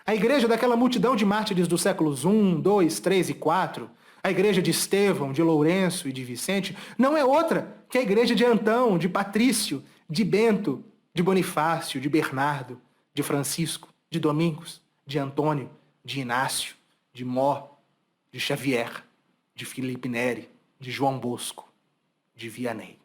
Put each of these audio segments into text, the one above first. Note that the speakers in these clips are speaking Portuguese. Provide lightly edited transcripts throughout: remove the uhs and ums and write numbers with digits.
A igreja daquela multidão de mártires dos séculos I, II, III e IV, a igreja de Estevão, de Lourenço e de Vicente, não é outra que a igreja de Antão, de Patrício, de Bento, de Bonifácio, de Bernardo, de Francisco, de Domingos, de Antônio, de Inácio, de Mó, de Xavier, de Filipe Neri, de João Bosco, de Vianney.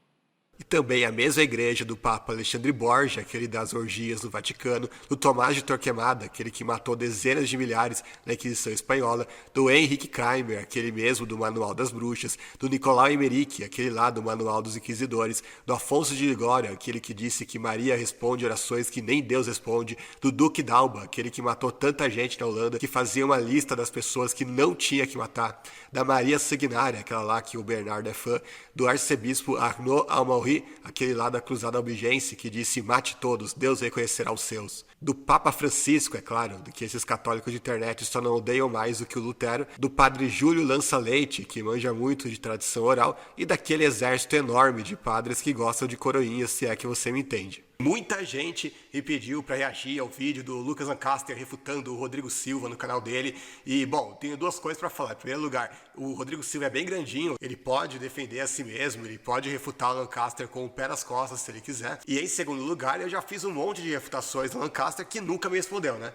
E também a mesma igreja do Papa Alexandre Borgia, aquele das orgias no Vaticano, do Tomás de Torquemada, aquele que matou dezenas de milhares na Inquisição Espanhola, do Henrique Kramer, aquele mesmo do Manual das Bruxas, do Nicolau Emerick, aquele lá do Manual dos Inquisidores, do Afonso de Ligório, aquele que disse que Maria responde orações que nem Deus responde, do Duque d'Alba, aquele que matou tanta gente na Holanda, que fazia uma lista das pessoas que não tinha que matar, da Maria Sanguinária, aquela lá que o Bernardo é fã, do arcebispo Arnaud Amaury, aquele lá da Cruzada Albigense, que disse: mate todos, Deus reconhecerá os seus. Do Papa Francisco, é claro, do que esses católicos de internet só não odeiam mais do que o Lutero, do Padre Júlio Lança Leite, que manja muito de tradição oral, e daquele exército enorme de padres que gostam de coroinhas, se é que você me entende. Muita gente me pediu para reagir ao vídeo do Lucas Lancaster refutando o Rodrigo Silva no canal dele. E, bom, tenho duas coisas para falar. Em primeiro lugar, o Rodrigo Silva é bem grandinho, ele pode defender a si mesmo, ele pode refutar o Lancaster com o pé nas costas se ele quiser. E em segundo lugar, eu já fiz um monte de refutações do Lancaster que nunca me respondeu, né?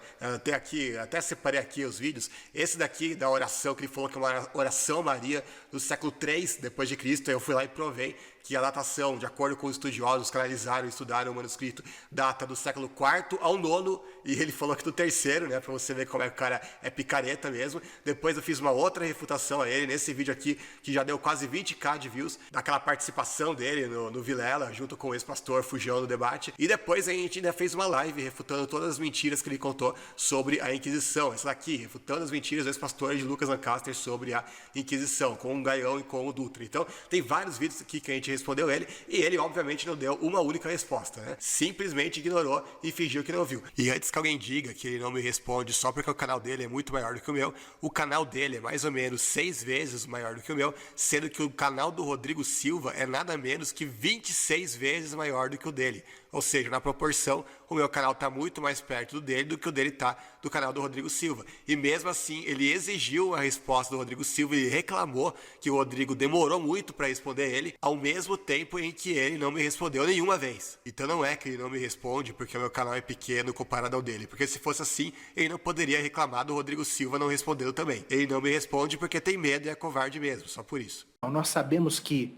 Até separei aqui os vídeos. Esse daqui da oração, que ele falou que é uma oração Maria do século III depois de Cristo, eu fui lá e provei que a datação, de acordo com os estudiosos que analisaram e estudaram o manuscrito, data do século IV ao IX, e ele falou que do terceiro, né, pra você ver como é que o cara é picareta mesmo. Depois eu fiz uma outra refutação a ele, nesse vídeo aqui, que já deu quase 20k de views, daquela participação dele no Vilela, junto com o ex-pastor Fujão no debate, e depois a gente ainda fez uma live refutando todas as mentiras que ele contou sobre a Inquisição, essa daqui, refutando as mentiras do ex-pastor de Lucas Lancaster sobre a Inquisição, com o Gaião e com o Dutra. Então, tem vários vídeos aqui que a gente respondeu ele, e ele obviamente não deu uma única resposta, né? Simplesmente ignorou e fingiu que não viu. E antes que alguém diga que ele não me responde só porque o canal dele é muito maior do que o meu, o canal dele é mais ou menos 6 vezes maior do que o meu, sendo que o canal do Rodrigo Silva é nada menos que 26 vezes maior do que o dele. Ou seja, na proporção, o meu canal está muito mais perto do dele do que o dele está do canal do Rodrigo Silva. E mesmo assim, ele exigiu a resposta do Rodrigo Silva e reclamou que o Rodrigo demorou muito para responder ele, ao mesmo tempo em que ele não me respondeu nenhuma vez. Então não é que ele não me responde porque o meu canal é pequeno comparado ao dele, porque se fosse assim, ele não poderia reclamar do Rodrigo Silva não respondendo também. Ele não me responde porque tem medo e é covarde mesmo, só por isso. Nós sabemos que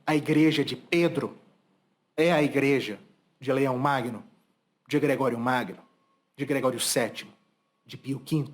a igreja de Pedro é a igreja de Leão Magno, de Gregório Magno, de Gregório VII, de Pio V,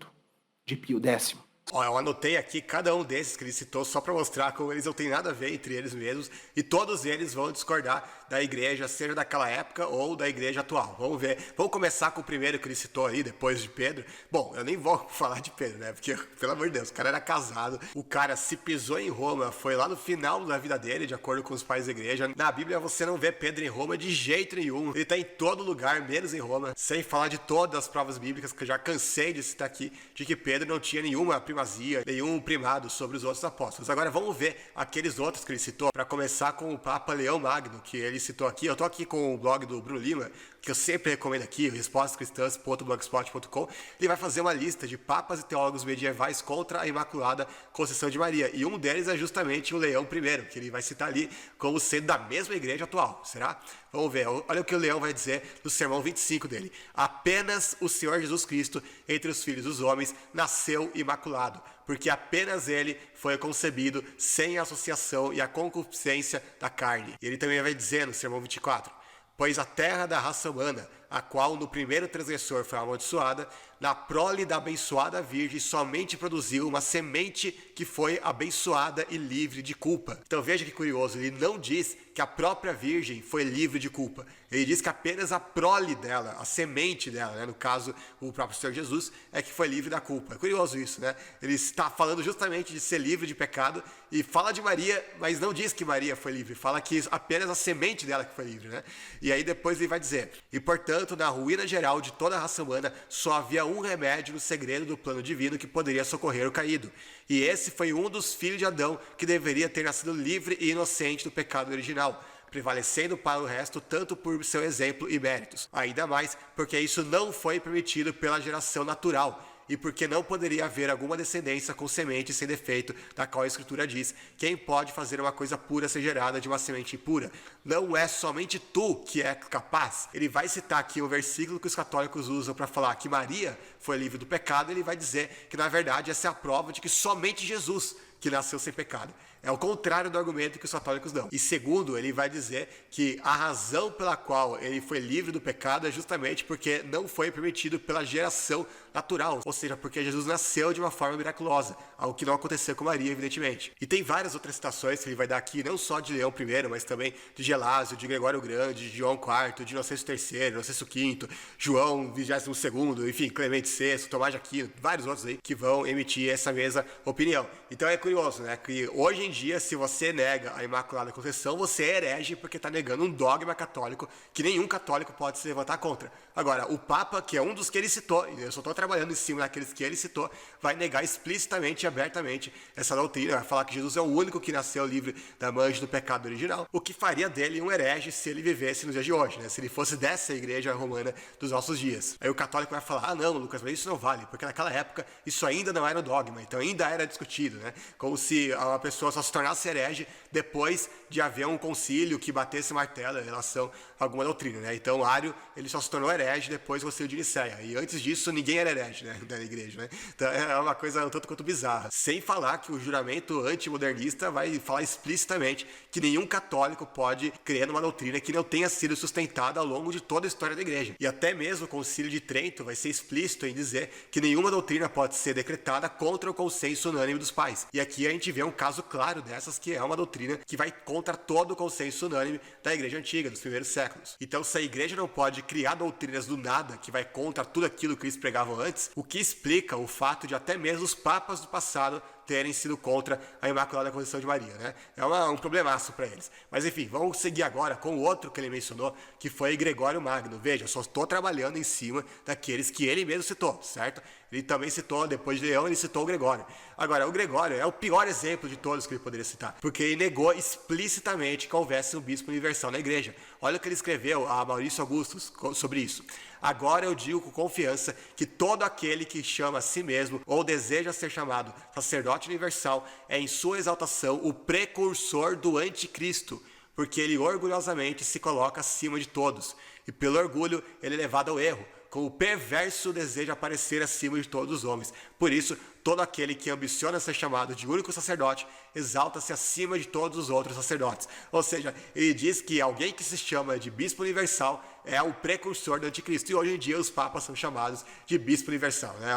de Pio X. Ó, eu anotei aqui cada um desses que ele citou só para mostrar como eles não têm nada a ver entre eles mesmos, e todos eles vão discordar da igreja, seja daquela época ou da igreja atual. Vamos ver. Vamos começar com o primeiro que ele citou aí, depois de Pedro. Bom, eu nem vou falar de Pedro, né? Porque, pelo amor de Deus, o cara era casado, o cara se pisou em Roma, foi lá no final da vida dele, de acordo com os pais da igreja. Na Bíblia você não vê Pedro em Roma de jeito nenhum. Ele tá em todo lugar, menos em Roma. Sem falar de todas as provas bíblicas que eu já cansei de citar aqui, de que Pedro não tinha nenhuma primazia, nenhum primado sobre os outros apóstolos. Agora vamos ver aqueles outros que ele citou, para começar com o Papa Leão Magno, que ele citou aqui. Eu tô aqui com o blog do Bruno Lima, que eu sempre recomendo aqui, respostascristãs.blogspot.com. Ele vai fazer uma lista de papas e teólogos medievais contra a Imaculada Conceição de Maria, e um deles é justamente o Leão I, que ele vai citar ali como sendo da mesma igreja atual. Será? Vamos ver, olha o que o Leão vai dizer no sermão 25 dele. Apenas o Senhor Jesus Cristo, entre os filhos dos homens, nasceu imaculado, porque apenas ele foi concebido sem a associação e a concupiscência da carne. E ele também vai dizer no sermão 24, pois a terra da raça humana, a qual no primeiro transgressor foi amaldiçoada, na prole da abençoada Virgem somente produziu uma semente que foi abençoada e livre de culpa. Então veja que curioso, ele não diz que a própria Virgem foi livre de culpa. Ele diz que apenas a prole dela, a semente dela, né, no caso o próprio Senhor Jesus, é que foi livre da culpa. É curioso isso, né? Ele está falando justamente de ser livre de pecado e fala de Maria, mas não diz que Maria foi livre, fala que apenas a semente dela que foi livre, né? E aí depois ele vai dizer, e portanto na ruína geral de toda a raça humana só havia um remédio no segredo do plano divino que poderia socorrer o caído. E esse foi um dos filhos de Adão que deveria ter nascido livre e inocente do pecado original. prevalecendo para o resto tanto por seu exemplo e méritos. Ainda mais porque isso não foi permitido pela geração natural, e porque não poderia haver alguma descendência com semente sem defeito, da qual a Escritura diz: quem pode fazer uma coisa pura ser gerada de uma semente impura? Não é somente tu que é capaz. Ele vai citar aqui um versículo que os católicos usam para falar que Maria foi livre do pecado. Ele vai dizer que na verdade essa é a prova de que somente Jesus que nasceu sem pecado. É o contrário do argumento que os católicos dão. E segundo, ele vai dizer que a razão pela qual ele foi livre do pecado é justamente porque não foi permitido pela geração natural, ou seja, porque Jesus nasceu de uma forma miraculosa, algo que não aconteceu com Maria, evidentemente. E tem várias outras citações que ele vai dar aqui, não só de Leão I, mas também de Gelásio, de Gregório o Grande, de João IV, de Inocêncio III, Inocêncio V, João XXII, enfim, Clemente VI, Tomás de Aquino, vários outros aí que vão emitir essa mesma opinião. Então é curioso, né, que hoje em dia, se você nega a Imaculada Conceição, você é herege porque está negando um dogma católico que nenhum católico pode se levantar contra. Agora, o Papa, que é um dos que ele citou, e eu só estou trabalhando em cima daqueles que ele citou, vai negar explicitamente e abertamente essa doutrina, vai falar que Jesus é o único que nasceu livre da mancha do pecado original, o que faria dele um herege se ele vivesse nos dias de hoje, né? Se ele fosse dessa igreja romana dos nossos dias. Aí o católico vai falar: ah não, Lucas, mas isso não vale, porque naquela época isso ainda não era um dogma, então ainda era discutido, né? Como se uma pessoa só se tornasse herege depois de haver um concílio que batesse martelo em relação a alguma doutrina, né? Então Ário, ele só se tornou herege depois do concílio de Nicéia, e antes disso ninguém era herege, né, da igreja, né? Então é uma coisa um tanto quanto bizarra. Sem falar que o juramento antimodernista vai falar explicitamente que nenhum católico pode crer numa doutrina que não tenha sido sustentada ao longo de toda a história da igreja. E até mesmo o concílio de Trento vai ser explícito em dizer que nenhuma doutrina pode ser decretada contra o consenso unânime dos pais. E aqui a gente vê um caso claro dessas, que é uma doutrina que vai contra todo o consenso unânime da igreja antiga, dos primeiros séculos. Então, se a igreja não pode criar doutrinas do nada que vai contra tudo aquilo que eles pregavam antes, o que explica o fato de até mesmo os papas do passado terem sido contra a Imaculada Conceição de Maria, né? É um problemaço para eles. Mas enfim, vamos seguir agora com o outro que ele mencionou, que foi Gregório Magno. Veja, eu só estou trabalhando em cima daqueles que ele mesmo citou, certo? Ele também citou, depois de Leão, ele citou o Gregório. Agora, o Gregório é o pior exemplo de todos que ele poderia citar, porque ele negou explicitamente que houvesse um bispo universal na igreja. Olha o que ele escreveu a Maurício Augustus sobre isso. Agora eu digo com confiança que todo aquele que chama a si mesmo ou deseja ser chamado sacerdote universal é em sua exaltação o precursor do anticristo, porque ele orgulhosamente se coloca acima de todos, e pelo orgulho ele é levado ao erro, com o perverso desejo de aparecer acima de todos os homens. Por isso, todo aquele que ambiciona ser chamado de único sacerdote exalta-se acima de todos os outros sacerdotes. Ou seja, ele diz que alguém que se chama de bispo universal é o precursor do anticristo. E hoje em dia os papas são chamados de bispo universal, né?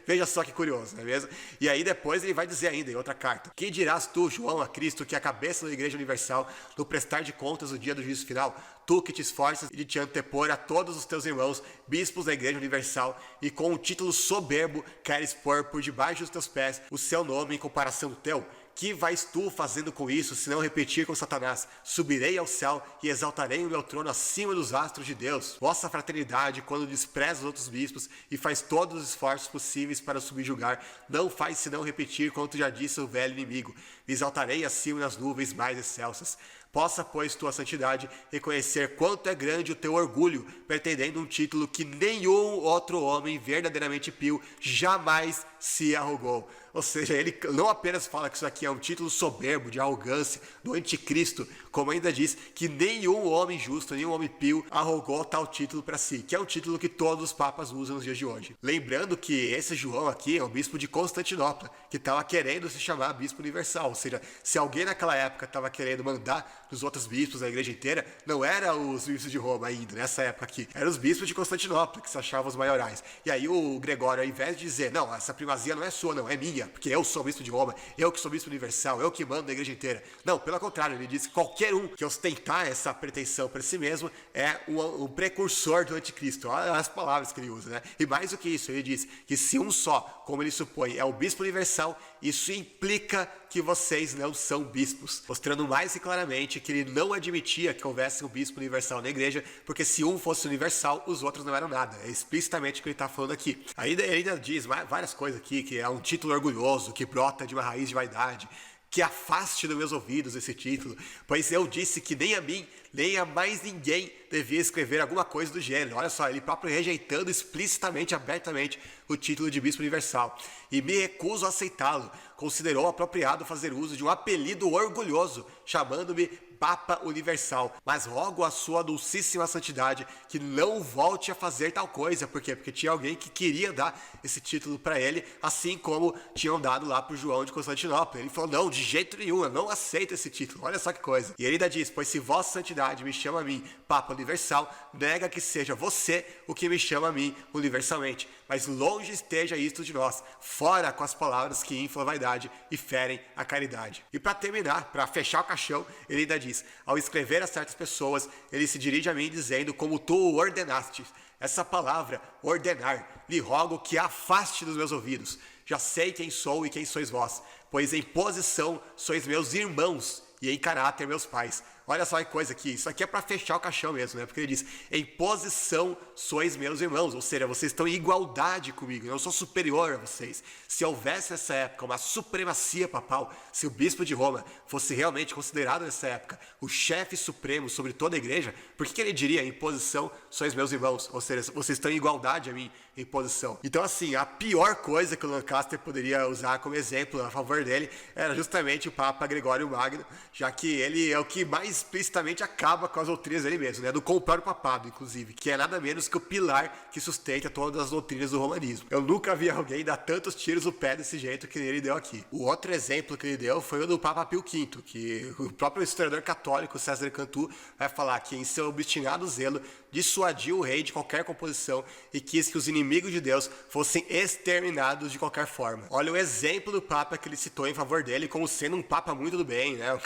Veja só que curioso, não é mesmo? E aí depois ele vai dizer ainda em outra carta: que dirás tu, João, a Cristo, que é a cabeça da igreja universal, no prestar de contas no dia do juízo final? Tu que te esforças de te antepor a todos os teus irmãos, bispos da igreja universal, e com um título soberbo queres pôr por debaixo dos teus pés o seu nome em comparação do teu? Que vais tu fazendo com isso, se não repetir com Satanás? Subirei ao céu e exaltarei o meu trono acima dos astros de Deus. Vossa fraternidade, quando despreza os outros bispos e faz todos os esforços possíveis para o subjugar, não faz senão repetir quanto já disse o velho inimigo: me exaltarei acima das nuvens mais excelsas. Possa, pois, tua santidade reconhecer quanto é grande o teu orgulho, pretendendo um título que nenhum outro homem verdadeiramente pio jamais se arrogou. Ou seja, ele não apenas fala que isso aqui é um título soberbo, de arrogância, do anticristo, como ainda diz que nenhum homem justo, nenhum homem pio arrogou tal título para si, que é um título que todos os papas usam nos dias de hoje. Lembrando que esse João aqui é o bispo de Constantinopla, que estava querendo se chamar bispo universal. Ou seja, se alguém naquela época estava querendo mandar dos outros bispos da igreja inteira, não era os bispos de Roma ainda, nessa época aqui, eram os bispos de Constantinopla, que se achavam os maiorais. E aí o Gregório, ao invés de dizer: não, essa primazia não é sua, não, é minha, porque eu sou bispo de Roma, eu que sou bispo universal, eu que mando da igreja inteira. Não, pelo contrário, ele diz que qualquer um que ostentar essa pretensão para si mesmo é um precursor do anticristo. Olha as palavras que ele usa, né? E mais do que isso, ele diz que se um só, como ele supõe, é o bispo universal, isso implica que vocês não são bispos, mostrando mais que claramente que ele não admitia que houvesse um bispo universal na igreja, porque se um fosse universal, os outros não eram nada. É explicitamente o que ele está falando aqui. Ele ainda diz várias coisas aqui, que é um título orgulhoso, que brota de uma raiz de vaidade, que afaste dos meus ouvidos esse título, pois eu disse que nem a mim, nem a mais ninguém devia escrever alguma coisa do gênero. Olha só, ele próprio rejeitando explicitamente, abertamente, o título de Bispo Universal. E me recuso a aceitá-lo. Considerou apropriado fazer uso de um apelido orgulhoso, chamando-me Papa Universal, mas rogo a sua dulcíssima santidade que não volte a fazer tal coisa. Por quê? Porque tinha alguém que queria dar esse título para ele, assim como tinham dado lá para o João de Constantinopla. Ele falou, não, de jeito nenhum, eu não aceito esse título. Olha só que coisa. E ele ainda diz, pois se vossa santidade me chama a mim Papa Universal, nega que seja você o que me chama a mim universalmente. Mas longe esteja isto de nós, fora com as palavras que inflam a vaidade e ferem a caridade. E para terminar, para fechar o caixão, ele ainda diz, ao escrever a certas pessoas, ele se dirige a mim dizendo, como tu o ordenaste. Essa palavra, ordenar, lhe rogo que afaste dos meus ouvidos. Já sei quem sou e quem sois vós, pois em posição sois meus irmãos e em caráter meus pais. Olha só que coisa aqui, isso aqui é para fechar o caixão mesmo, né? Porque ele diz, em posição sois meus irmãos, ou seja, vocês estão em igualdade comigo, eu não sou superior a vocês. Se houvesse nessa época uma supremacia papal, se o bispo de Roma fosse realmente considerado nessa época o chefe supremo sobre toda a igreja, por que ele diria, em posição sois meus irmãos? Ou seja, vocês estão em igualdade a mim, em posição. Então assim, a pior coisa que o Lancaster poderia usar como exemplo a favor dele era justamente o Papa Gregório Magno, já que ele é o que mais explicitamente acaba com as doutrinas dele mesmo, né? Do próprio papado, inclusive, que é nada menos que o pilar que sustenta todas as doutrinas do romanismo. Eu nunca vi alguém dar tantos tiros no pé desse jeito que ele deu aqui. O outro exemplo que ele deu foi o do Papa Pio V, que o próprio historiador católico César Cantu vai falar que em seu obstinado zelo dissuadiu o rei de qualquer composição e quis que os inimigos de Deus fossem exterminados de qualquer forma. Olha o exemplo do Papa que ele citou em favor dele como sendo um Papa muito do bem, né? O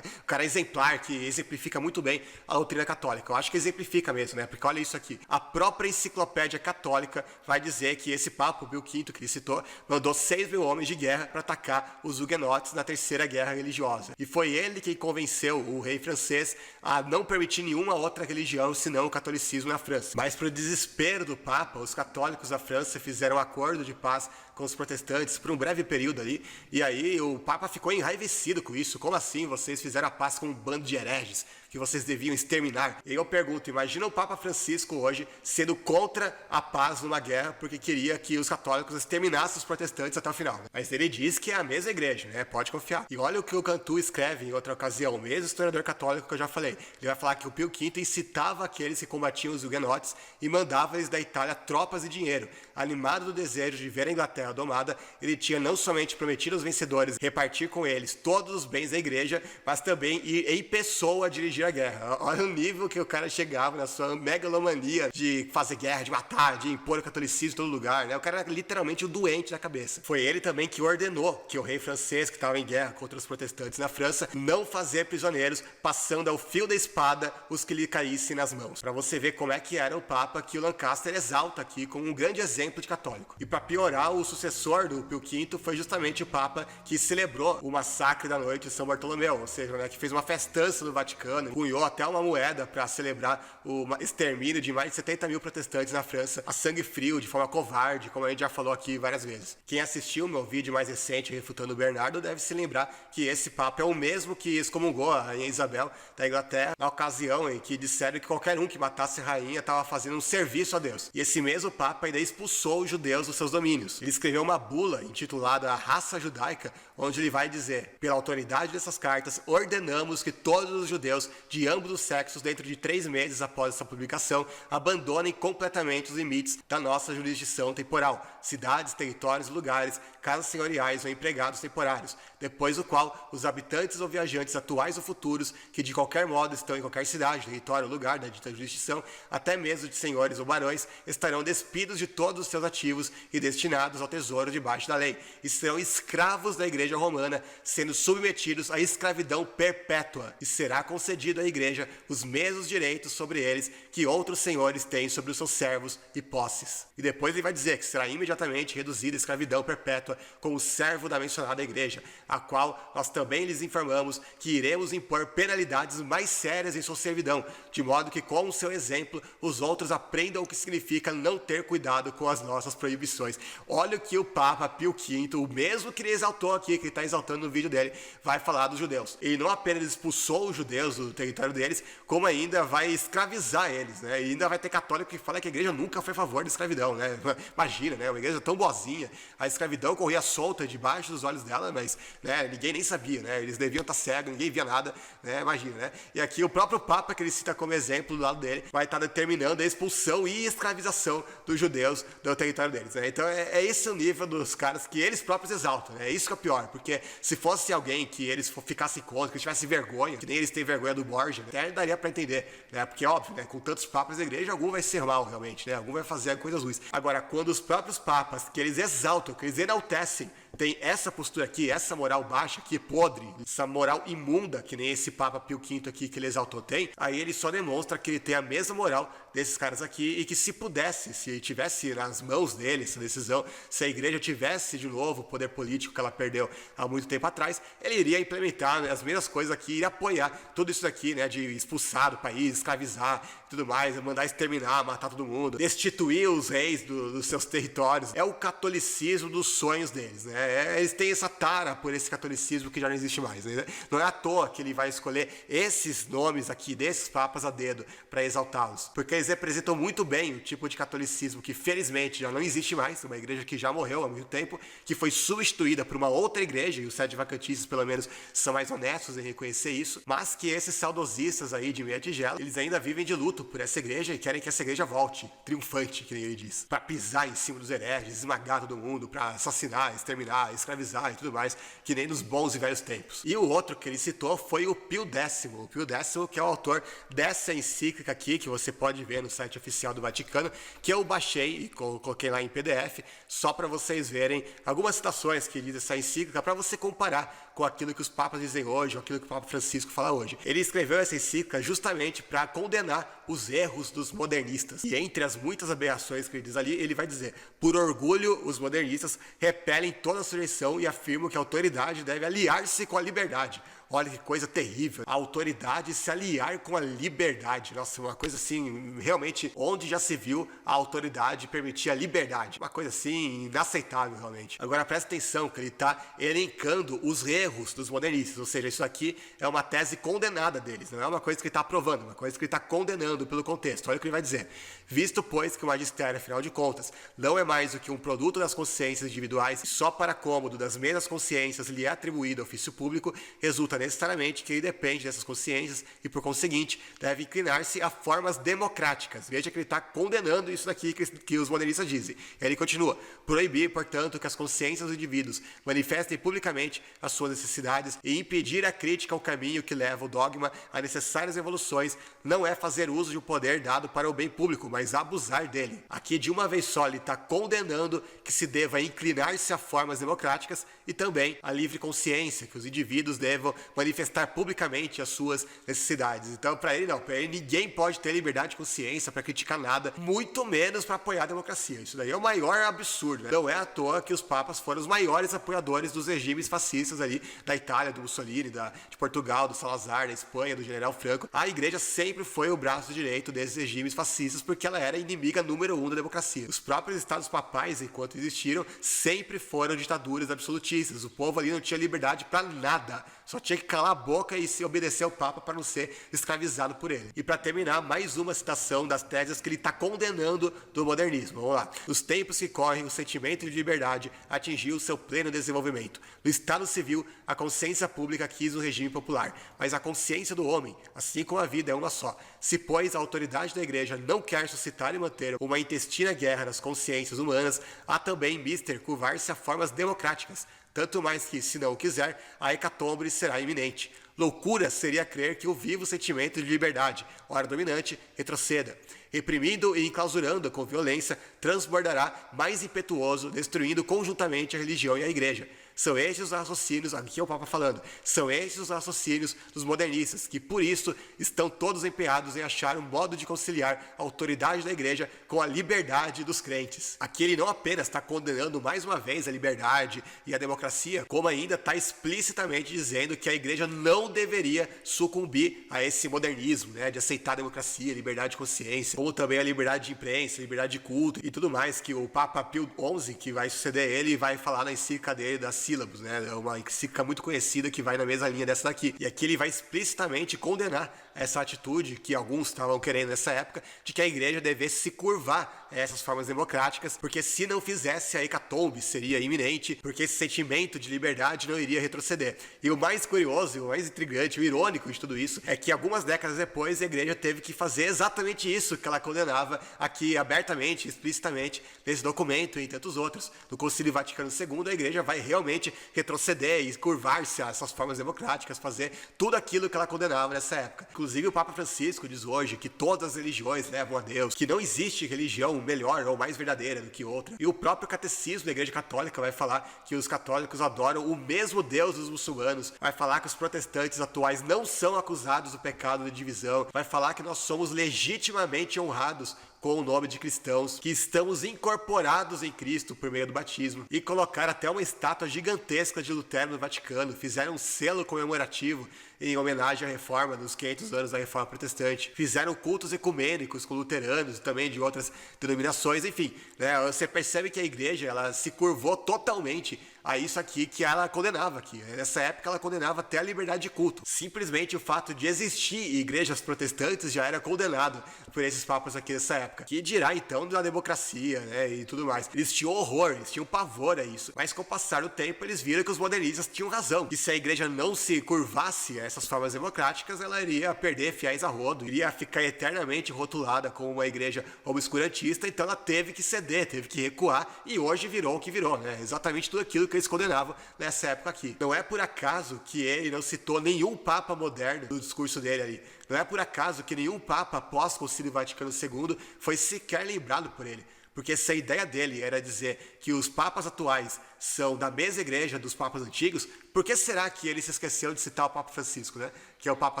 cara exemplar, que exemplifica muito bem a doutrina católica. Eu acho que exemplifica mesmo, né? Porque olha isso aqui. A própria enciclopédia católica vai dizer que esse Papa, Pio V, que ele citou, mandou 6.000 homens de guerra para atacar os huguenotes na Terceira Guerra Religiosa. E foi ele quem convenceu o rei francês a não permitir nenhuma outra religião senão o catolicismo na França. Mas para o desespero do Papa, os católicos da França fizeram um acordo de paz com os protestantes por um breve período ali, e aí o Papa ficou enraivecido com isso. Como assim vocês fizeram a paz com um bando de hereges que vocês deviam exterminar? E eu pergunto, imagina o Papa Francisco hoje sendo contra a paz numa guerra porque queria que os católicos exterminassem os protestantes até o final, né? Mas ele diz que é a mesma igreja, né? Pode confiar. E olha o que o Cantu escreve em outra ocasião, o mesmo historiador católico que eu já falei. Ele vai falar que o Pio V incitava aqueles que combatiam os huguenotes e mandava eles da Itália tropas e dinheiro. Animado do desejo de ver a Inglaterra domada, ele tinha não somente prometido aos vencedores repartir com eles todos os bens da igreja, mas também ir em pessoa dirigir a guerra. Olha o nível que o cara chegava na sua megalomania de fazer guerra, de matar, de impor o catolicismo em todo lugar, né? O cara era literalmente o doente da cabeça. Foi ele também que ordenou que o rei francês, que estava em guerra contra os protestantes na França, não fazer prisioneiros, passando ao fio da espada os que lhe caíssem nas mãos. Para você ver como é que era o Papa que o Lancaster exalta aqui como um grande exemplo de católico. E para piorar, o sucessor do Pio V foi justamente o Papa que celebrou o massacre da noite de São Bartolomeu, ou seja, né, que fez uma festança no Vaticano, cunhou até uma moeda para celebrar o extermínio de mais de 70.000 protestantes na França, a sangue frio, de forma covarde, como a gente já falou aqui várias vezes. Quem assistiu o meu vídeo mais recente refutando o Bernardo deve se lembrar que esse Papa é o mesmo que excomungou a Rainha Isabel da Inglaterra na ocasião em que disseram que qualquer um que matasse a rainha estava fazendo um serviço a Deus. E esse mesmo Papa ainda expulsou os judeus dos seus domínios. Ele escreveu uma bula intitulada A Raça Judaica, onde ele vai dizer: pela autoridade dessas cartas, ordenamos que todos os judeus de ambos os sexos, dentro de 3 meses após essa publicação, abandonem completamente os limites da nossa jurisdição temporal, cidades, territórios, lugares, casas senhoriais ou empregados temporários, depois do qual os habitantes ou viajantes atuais ou futuros, que de qualquer modo estão em qualquer cidade, território ou lugar da dita jurisdição, até mesmo de senhores ou barões, estarão despidos de todos os seus ativos e destinados ao tesouro debaixo da lei, e serão escravos da Igreja Romana, sendo submetidos à escravidão perpétua, e será concedido concedido à igreja os mesmos direitos sobre eles que outros senhores têm sobre os seus servos e posses. E depois ele vai dizer que será imediatamente reduzida a escravidão perpétua com o servo da mencionada igreja, a qual nós também lhes informamos que iremos impor penalidades mais sérias em sua servidão, de modo que com o seu exemplo os outros aprendam o que significa não ter cuidado com as nossas proibições. Olha o que o Papa Pio V, o mesmo que ele exaltou aqui, que ele está exaltando no vídeo dele, vai falar dos judeus. Ele não apenas expulsou os judeus do território deles, como ainda vai escravizar eles, né? E ainda vai ter católico que fala que a igreja nunca foi a favor da escravidão, né? Imagina, né? Uma igreja tão boazinha, a escravidão corria solta debaixo dos olhos dela, mas, né, ninguém nem sabia, né? Eles deviam estar cegos, ninguém via nada, né? Imagina, né? E aqui o próprio Papa, que ele cita como exemplo do lado dele, vai estar determinando a expulsão e escravização dos judeus do território deles, né? Então é esse o nível dos caras que eles próprios exaltam, né? É isso que é pior, porque se fosse alguém que eles ficassem contra, que tivesse vergonha, que nem eles têm vergonha do Borgia, né? Até daria pra entender, né? Porque óbvio, né? Com tantos papas da igreja, algum vai ser mal realmente, né? Algum vai fazer coisas ruins. Agora, quando os próprios papas, que eles exaltam, que eles enaltecem, tem essa postura aqui, essa moral baixa aqui, podre, essa moral imunda, que nem esse Papa Pio V aqui que ele exaltou tem, aí ele só demonstra que ele tem a mesma moral desses caras aqui e que se pudesse, se tivesse nas mãos dele essa decisão, se a igreja tivesse de novo o poder político que ela perdeu há muito tempo atrás, ele iria implementar, né, as mesmas coisas aqui, iria apoiar tudo isso aqui, né, de expulsar do país, escravizar e tudo mais, mandar exterminar, matar todo mundo, destituir os reis dos seus territórios. É o catolicismo dos sonhos deles, né? Eles têm essa tara por esse catolicismo que já não existe mais, né? Não é à toa que ele vai escolher esses nomes aqui, desses papas a dedo, para exaltá-los, porque eles representam muito bem o tipo de catolicismo que felizmente já não existe mais, uma igreja que já morreu há muito tempo, que foi substituída por uma outra igreja, e os sete vacantistas pelo menos são mais honestos em reconhecer isso, mas que esses saudosistas aí de meia tigela, eles ainda vivem de luto por essa igreja e querem que essa igreja volte, triunfante, que nem ele diz, para pisar em cima dos hereges, esmagar todo mundo, para assassinar, exterminar, escravizar e tudo mais, que nem nos bons e velhos tempos. E o outro que ele citou foi o Pio X, o Pio X, que é o autor dessa encíclica aqui, que você pode ver no site oficial do Vaticano, que eu baixei e coloquei lá em PDF, só para vocês verem algumas citações que diz essa encíclica, para você comparar com aquilo que os papas dizem hoje, ou aquilo que o Papa Francisco fala hoje. Ele escreveu essa encíclica justamente para condenar os erros dos modernistas. E entre as muitas aberrações que ele diz ali, ele vai dizer: por orgulho, os modernistas repelem toda a sujeição e afirmam que a autoridade deve aliar-se com a liberdade. Olha que coisa terrível. A autoridade se aliar com a liberdade. Nossa, uma coisa assim, realmente, onde já se viu a autoridade permitir a liberdade. Uma coisa assim, inaceitável realmente. Agora presta atenção que ele está elencando os erros dos modernistas. Ou seja, isso aqui é uma tese condenada deles. Não é uma coisa que ele está aprovando, é uma coisa que ele está condenando pelo contexto. Olha o que ele vai dizer. Visto, pois, que o magistério, afinal de contas, não é mais do que um produto das consciências individuais, só para cômodo das mesmas consciências lhe é atribuído ofício público, resulta necessariamente que ele depende dessas consciências e, por conseguinte, deve inclinar-se a formas democráticas. Veja que ele está condenando isso daqui que os modernistas dizem. Ele continua: proibir, portanto, que as consciências dos indivíduos manifestem publicamente as suas necessidades e impedir a crítica ao caminho que leva o dogma a necessárias evoluções não é fazer uso de um poder dado para o bem público, mas abusar dele. Aqui, de uma vez só, ele está condenando que se deva inclinar-se a formas democráticas e também a livre consciência, que os indivíduos devam manifestar publicamente as suas necessidades. Então, para ele, não. Para ele, ninguém pode ter liberdade de consciência para criticar nada, muito menos para apoiar a democracia. Isso daí é o maior absurdo, né? Não é à toa que os papas foram os maiores apoiadores dos regimes fascistas ali, da Itália, do Mussolini, de Portugal, do Salazar, da Espanha, do General Franco. A igreja sempre foi o braço direito desses regimes fascistas, porque ela era a inimiga número 1 da democracia. Os próprios estados papais, enquanto existiram, sempre foram ditaduras absolutistas. O povo ali não tinha liberdade para nada. Só tinha que calar a boca e se obedecer ao Papa para não ser escravizado por ele. E para terminar, mais uma citação das teses que ele está condenando do modernismo. Vamos lá. Nos tempos que correm, o sentimento de liberdade atingiu seu pleno desenvolvimento. No Estado civil, a consciência pública quis um regime popular, mas a consciência do homem, assim como a vida, é uma só. Se, pois, a autoridade da igreja não quer suscitar e manter uma intestina guerra nas consciências humanas, há também mister curvar-se a formas democráticas. Tanto mais que, se não o quiser, a hecatombe será iminente. Loucura seria crer que o vivo sentimento de liberdade, ora dominante, retroceda. reprimindo e enclausurando com violência, transbordará mais impetuoso, destruindo conjuntamente a religião e a igreja. São estes os raciocínios, aqui é o Papa falando, são estes os raciocínios dos modernistas, que por isso estão todos empenhados em achar um modo de conciliar a autoridade da igreja com a liberdade dos crentes. Aqui ele não apenas está condenando mais uma vez a liberdade e a democracia, como ainda está explicitamente dizendo que a igreja não deveria sucumbir a esse modernismo, né, de aceitar a democracia, liberdade de consciência, como também a liberdade de imprensa, liberdade de culto e tudo mais, que o Papa Pio XI, que vai suceder ele, vai falar na encíclica dele das sílabos, né? É uma encíclica muito conhecida que vai na mesma linha dessa daqui. E aqui ele vai explicitamente condenar essa atitude que alguns estavam querendo nessa época, de que a igreja devesse se curvar a essas formas democráticas, porque se não fizesse, a hecatombe seria iminente, porque esse sentimento de liberdade não iria retroceder. E o mais curioso, o mais intrigante, o irônico de tudo isso, é que algumas décadas depois a igreja teve que fazer exatamente isso que ela condenava aqui abertamente, explicitamente, nesse documento e em tantos outros. No Concílio Vaticano II, a igreja vai realmente retroceder e curvar-se a essas formas democráticas, fazer tudo aquilo que ela condenava nessa época. Inclusive o Papa Francisco diz hoje que todas as religiões levam a Deus, que não existe religião melhor ou mais verdadeira do que outra. E o próprio catecismo da Igreja Católica vai falar que os católicos adoram o mesmo Deus dos muçulmanos, vai falar que os protestantes atuais não são acusados do pecado de divisão, vai falar que nós somos legitimamente honrados com o nome de cristãos, que estamos incorporados em Cristo por meio do batismo, e colocaram até uma estátua gigantesca de Lutero no Vaticano, fizeram um selo comemorativo em homenagem à reforma, dos 500 anos da reforma protestante, fizeram cultos ecumênicos com luteranos e também de outras denominações, enfim, né, você percebe que a igreja ela se curvou totalmente a isso aqui que ela condenava aqui. Nessa época ela condenava até a liberdade de culto. Simplesmente o fato de existir igrejas protestantes já era condenado por esses papas aqui nessa época. Que dirá então da democracia, né, e tudo mais. Eles tinham horror, eles tinham pavor a isso. Mas com o passar do tempo eles viram que os modernistas tinham razão. Que se a igreja não se curvasse a essas formas democráticas, ela iria perder fiéis a rodo, iria ficar eternamente rotulada como uma igreja obscurantista, então ela teve que ceder, teve que recuar, e hoje virou o que virou, né? Exatamente tudo aquilo que eles condenavam nessa época aqui. Não é por acaso que ele não citou nenhum papa moderno no discurso dele ali. Não é por acaso que nenhum papa após o Concílio Vaticano II foi sequer lembrado por ele. Porque se a ideia dele era dizer que os papas atuais são da mesma igreja dos papas antigos, por que será que ele se esqueceu de citar o Papa Francisco, né? Que é o Papa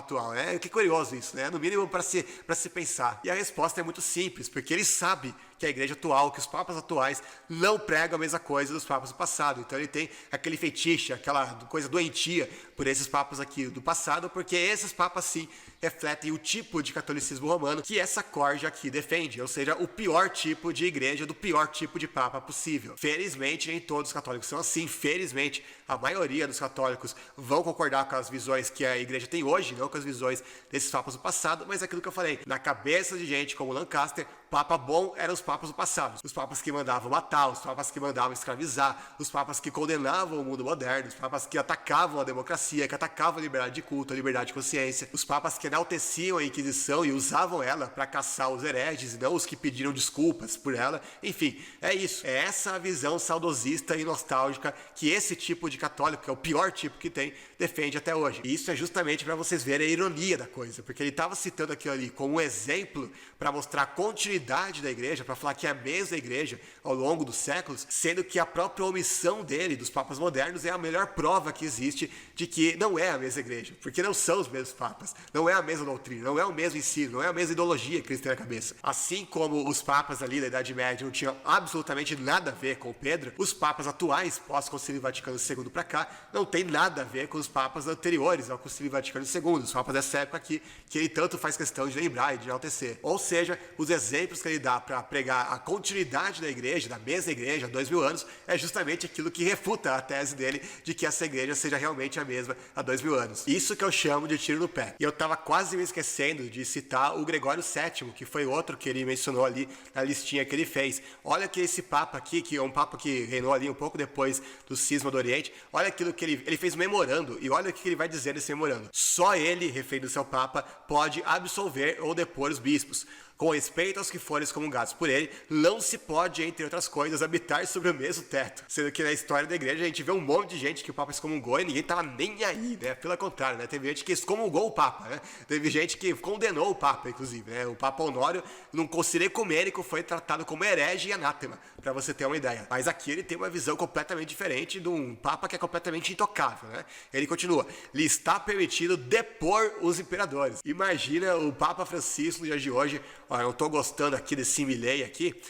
atual, né? Que curioso isso, né? No mínimo para se pensar. E a resposta é muito simples, porque ele sabe que a igreja atual, que os papas atuais não pregam a mesma coisa dos papas do passado. Então ele tem aquele fetiche, aquela coisa doentia por esses papas aqui do passado, porque esses papas sim refletem o tipo de catolicismo romano que essa corja aqui defende, ou seja, o pior tipo de igreja do pior tipo de papa possível. Felizmente nem todos os católicos são assim, felizmente a maioria dos católicos vão concordar com as visões que a igreja tem hoje, não com as visões desses papas do passado, mas é aquilo que eu falei, na cabeça de gente como Lancaster, papa bom eram os papas do passado, os papas que mandavam matar, os papas que mandavam escravizar, os papas que condenavam o mundo moderno, os papas que atacavam a democracia, que atacavam a liberdade de culto, a liberdade de consciência, os papas que enalteciam a Inquisição e usavam ela para caçar os hereges e não os que pediram desculpas por ela. Enfim, é isso, é essa a visão saudosista e nostálgica que esse tipo de católico, que é o pior tipo que tem, defende até hoje. E isso é justamente para vocês verem a ironia da coisa, porque ele estava citando aquilo ali como um exemplo para mostrar a continuidade da igreja, para falar que é a mesma igreja ao longo dos séculos, sendo que a própria omissão dele, dos papas modernos, é a melhor prova que existe de que não é a mesma igreja, porque não são os mesmos papas, não é a mesma doutrina, não é o mesmo ensino, não é a mesma ideologia que eles têm na cabeça. Assim como os papas ali da Idade Média não tinham absolutamente nada a ver com Pedro, os papas atuais, pós-Concílio Vaticano II para cá, não tem nada a ver com os papas anteriores ao Concílio Vaticano II, os papas dessa época aqui, que ele tanto faz questão de lembrar e de enaltecer. Ou seja, os exemplos que ele dá para pregar a continuidade da igreja, da mesma igreja há 2000 anos, é justamente aquilo que refuta a tese dele de que essa igreja seja realmente a mesma há 2000 anos. Isso que eu chamo de tiro no pé. E eu tava quase me esquecendo de citar o Gregório VII, que foi outro que ele mencionou ali na listinha que ele fez. Olha que esse papa aqui, que é um papa que reinou ali um pouco depois do cisma do Oriente, olha aquilo que ele fez um memorando, e olha o que ele vai dizer nesse memorando. Só ele, referindo-se ao papa, pode absolver ou depor os bispos. Com respeito aos que forem excomungados por ele, não se pode, entre outras coisas, habitar sobre o mesmo teto. Sendo que na história da igreja a gente vê um monte de gente que o Papa excomungou e ninguém tava nem aí, né? Pelo contrário, né? Teve gente que excomungou o Papa, né? Teve gente que condenou o Papa, inclusive, né? O Papa Honório, num concílio ecumênico, foi tratado como herege e anátema, pra você ter uma ideia. Mas aqui ele tem uma visão completamente diferente de um Papa que é completamente intocável, né? Ele continua: lhe está permitido depor os imperadores. Imagina o Papa Francisco no dia de hoje: ó, eu tô gostando aqui desse Milley aqui.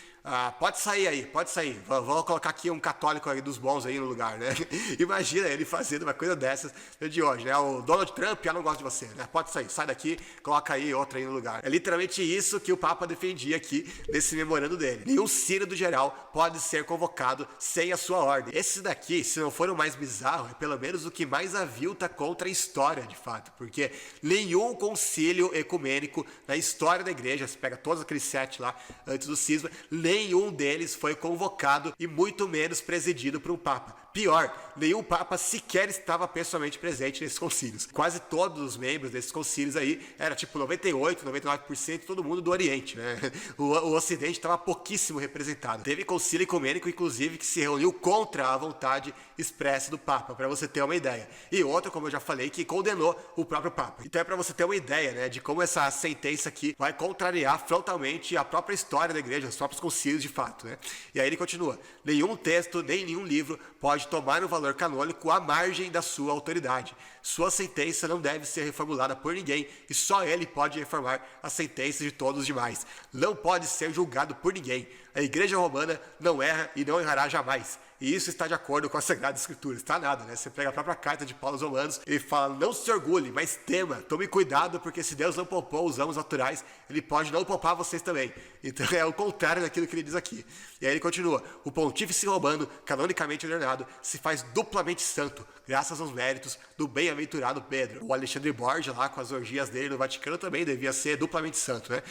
Pode sair aí, pode sair. Vou colocar aqui um católico aí dos bons aí no lugar, né? Imagina ele fazendo uma coisa dessas de hoje, né? O Donald Trump já não gosta de você, né? Pode sair, sai daqui, coloca aí outra aí no lugar. É literalmente isso que o Papa defendia aqui nesse memorando dele. Nenhum sínodo geral pode ser convocado sem a sua ordem. Esse daqui, se não for o mais bizarro, é pelo menos o que mais avilta contra a história, de fato. Porque nenhum concílio ecumênico na história da igreja, se pega todos aqueles 7 lá antes do cisma, nenhum deles foi convocado e muito menos presidido por um Papa. Pior, nenhum Papa sequer estava pessoalmente presente nesses concílios. Quase todos os membros desses concílios aí, era tipo 98, 99% todo mundo do Oriente, né? O Ocidente estava pouquíssimo representado. Teve concílio ecumênico, inclusive, que se reuniu contra a vontade expressa do Papa, para você ter uma ideia. E outro, como eu já falei, que condenou o próprio Papa. Então é para você ter uma ideia, né, de como essa sentença aqui vai contrariar frontalmente a própria história da igreja, os próprios concílios de fato, né? E aí ele continua: nenhum texto, nem nenhum livro pode tomar um valor canônico à margem da sua autoridade. Sua sentença não deve ser reformulada por ninguém e só ele pode reformar as sentenças de todos os demais. Não pode ser julgado por ninguém. A Igreja Romana não erra e não errará jamais. E isso está de acordo com a Sagrada Escritura. Está nada, né? Você pega a própria carta de Paulo aos Romanos, ele fala: não se orgulhe, mas tema, tome cuidado, porque se Deus não poupou os amos naturais, ele pode não poupar vocês também. Então é o contrário daquilo que ele diz aqui. E aí ele continua: o pontífice romano, canonicamente ordenado, se faz duplamente santo, graças aos méritos do bem-aventurado Pedro. O Alexandre Borgia, lá com as orgias dele no Vaticano, também devia ser duplamente santo, né?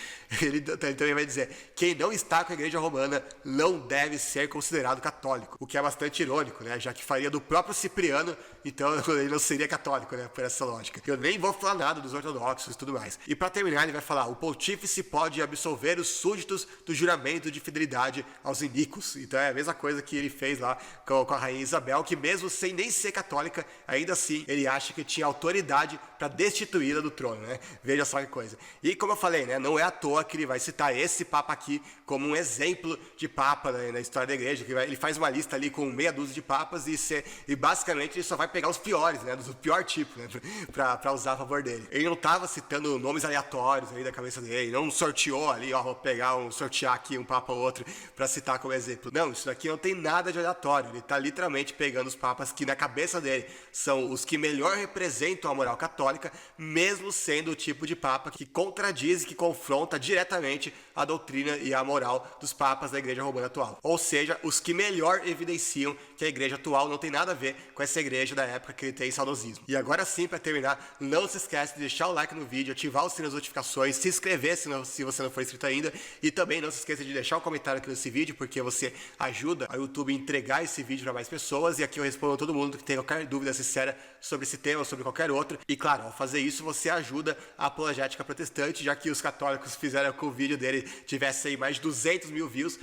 Ele também vai dizer: quem não está com a Igreja Romana não deve ser considerado católico. O que é bastante irônico, né? Já que faria do próprio Cipriano, então ele não seria católico, né? Por essa lógica. Eu nem vou falar nada dos ortodoxos e tudo mais. E para terminar, ele vai falar: o pontífice pode absolver os súditos do juramento de fidelidade aos iníquos. Então é a mesma coisa que ele fez lá com a rainha Isabel, que mesmo sem nem ser católica, ainda assim ele acha que tinha autoridade para destituí-la do trono, né? Veja só que coisa. E como eu falei, né? Não é à toa que ele vai citar esse Papa aqui como um exemplo de Papa, né, na história da igreja. Que ele faz uma lista ali com meia dúzia de papas e basicamente ele só vai pegar os piores, né? Do pior tipo, né? Pra usar a favor dele. Ele não tava citando nomes aleatórios aí da cabeça dele, não sorteou ali, ó, vou pegar sortear aqui um Papa ou outro pra citar como exemplo. Não, isso daqui não tem nada de aleatório. Ele tá literalmente pegando os papas que na cabeça dele são os que melhor representam a moral católica, mesmo sendo o tipo de papa que contradiz e que confronta diretamente a doutrina e a moral dos papas da igreja romana atual. Ou seja, os que melhor evidenciam que a igreja atual não tem nada a ver com essa igreja da época que ele tem saudosismo. E agora sim, para terminar, não se esquece de deixar o like no vídeo, ativar o sininho das notificações, se inscrever se você não for inscrito ainda, e também não se esqueça de deixar um comentário aqui nesse vídeo, porque você ajuda a YouTube a entregar esse vídeo para mais pessoas, e aqui eu respondo a todo mundo que tem qualquer dúvida sincera sobre esse tema ou sobre qualquer outro. E claro, ao fazer isso você ajuda a apologética protestante, já que os católicos fizeram com que o vídeo dele tivesse aí mais de 200 mil views,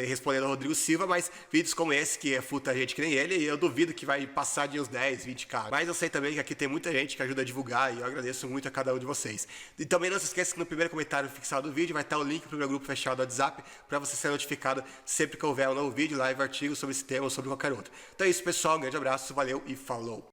respondendo ao Rodrigo Silva, mas vídeos como esse, que é futa gente que nem ele, e eu duvido que vai passar de uns 10, 20k. Mas eu sei também que aqui tem muita gente que ajuda a divulgar, e eu agradeço muito a cada um de vocês. E também não se esqueça que no primeiro comentário fixado do vídeo vai estar o link para o meu grupo fechado do WhatsApp, para você ser notificado sempre que houver um novo vídeo, live, artigo sobre esse tema ou sobre qualquer outro. Então é isso, pessoal, um grande abraço, valeu e falou!